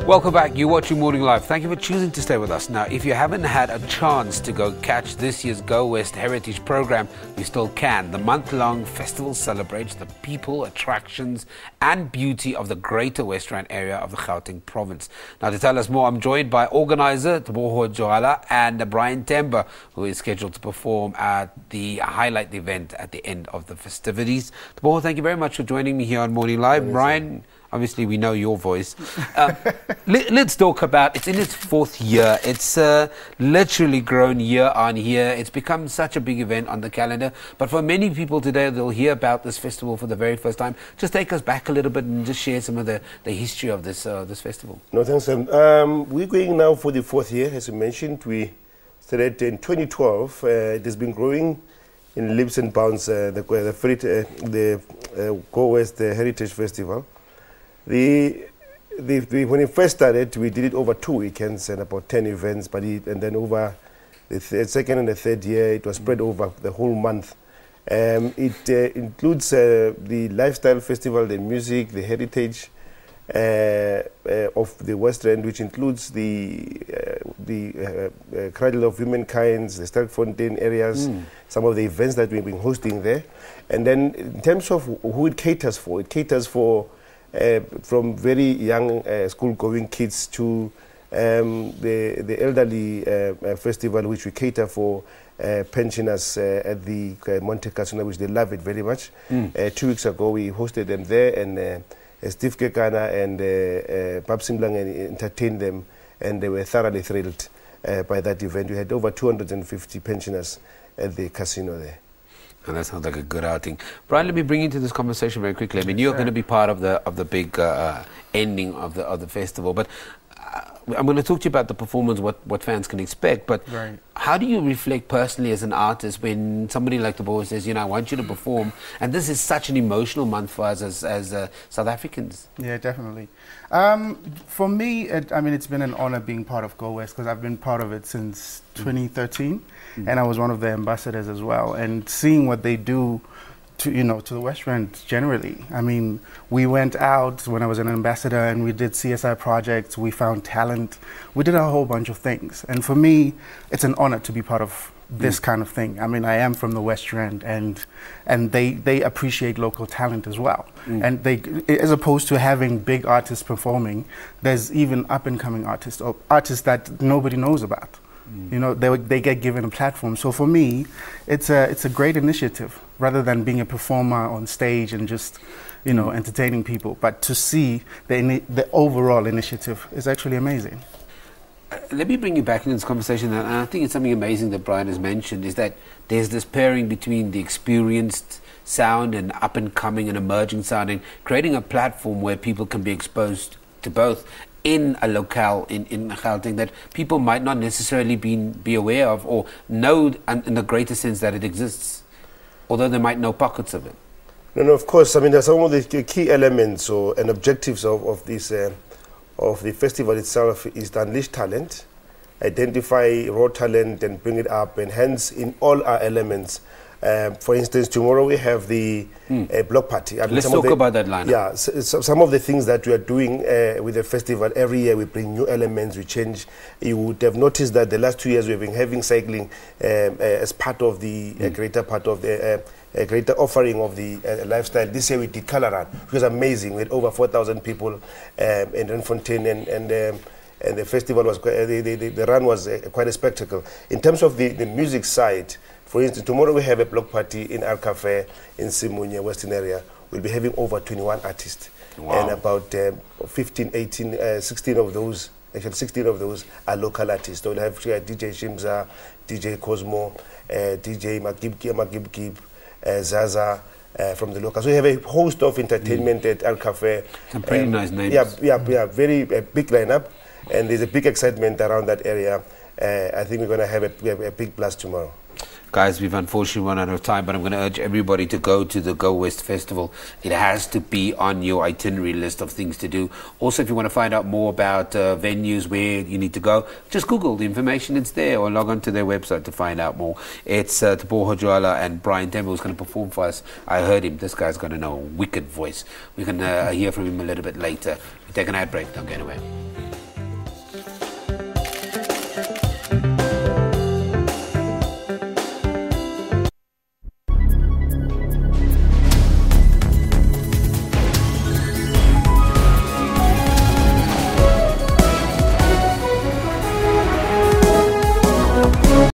Welcome back. You're watching Morning Live. Thank you for choosing to stay with us. Now, if you haven't had a chance to go catch this year's Go West Heritage program, you still can. The month-long festival celebrates the people, attractions and beauty of the greater West Rand area of the Gauteng Province. Now, to tell us more, I'm joined by organiser Teboho, Joala and Temba, who is scheduled to perform at the highlight event at the end of the festivities. Teboho, thank you very much for joining me here on Morning Live. Brian, obviously, we know your voice. Let's talk about, it's in its fourth year. It's literally grown year on year. It's become such a big event on the calendar. But for many people today, they'll hear about this festival for the very first time. Just take us back a little bit and just share some of the history of this festival. No, thanks, Sam. We're going now for the fourth year. As you mentioned, we started in 2012. It has been growing in leaps and bounds, the Go West Heritage Festival. When it first started, we did it over 2 weekends and about 10 events, and then over the second and the third year, it was spread over the whole month. It includes the lifestyle festival, the music, the heritage of the West Rand, which includes the Cradle of Humankind, the Sterkfontein areas, some of the events that we've been hosting there. And then in terms of who it caters for from very young school-going kids to the elderly festival, which we cater for pensioners at the Monte Casino, which they love it very much. 2 weeks ago, we hosted them there, and Steve Kekana and Pap Simlang entertained them, and they were thoroughly thrilled by that event. We had over 250 pensioners at the casino there. And that sounds like a good outing. Brian, let me bring you into this conversation very quickly. I mean, you're going to be part of the big ending of the festival, but I'm going to talk to you about the performance, what fans can expect. But how do you reflect personally as an artist when somebody like Teboho says, I want you to perform, and this is such an emotional month for us as South Africans? Yeah, definitely. For me, it's been an honor being part of Go West, because I've been part of it since 2013, and I was one of the ambassadors as well. And seeing what they do to the West Rand generally. I mean, we went out when I was an ambassador and we did CSI projects, we found talent, we did a whole bunch of things. And for me, it's an honor to be part of this kind of thing. I mean, I am from the West Rand, and they appreciate local talent as well. And they, as opposed to having big artists performing, there's even up-and-coming artists, or artists that nobody knows about. They get given a platform. So for me, it's a great initiative, rather than being a performer on stage and just entertaining people. But to see the overall initiative is actually amazing. Let me bring you back into this conversation, and I think it's something amazing that Brian has mentioned, is that there's this pairing between the experienced sound and up-and-coming and emerging sound, and creating a platform where people can be exposed to both in a locale in Gauteng that people might not necessarily be aware of or know in the greater sense that it exists, although they might know pockets of it. No, of course. I mean, there's some of the key elements and objectives of this of the festival itself is to unleash talent, identify raw talent and bring it up, and hence in all our elements. For instance, tomorrow we have the block party. Let's talk about that lineup. Yeah, so some of the things that we are doing with the festival, every year we bring new elements, we change. You would have noticed that the last 2 years we've been having cycling as part of the greater part of the greater offering of the lifestyle. This year we did Color Run, which was amazing. We had over 4,000 people in Randfontein, and the festival was the run was quite a spectacle. In terms of the music side, for instance, tomorrow we have a block party in our cafe in Simunye, Western area. We'll be having over 21 artists. Wow. And about 16 of those, actually 16 of those are local artists. So we'll have DJ Shimza, DJ Cosmo, DJ Magib, Zaza from the local. So we have a host of entertainment at our cafe. Some pretty nice names. Yeah, very big lineup, and there's a big excitement around that area. I think we're going to have a big blast tomorrow. Guys, we've unfortunately run out of time, but I'm going to urge everybody to go to the Go West Festival. It has to be on your itinerary list of things to do. Also, if you want to find out more about venues where you need to go, just Google the information. It's there, or log on to their website to find out more. It's Teboho, Joala and Temba who's going to perform for us. I heard him. This guy's got a wicked voice. We can hear from him a little bit later. We take an ad break. Don't get away.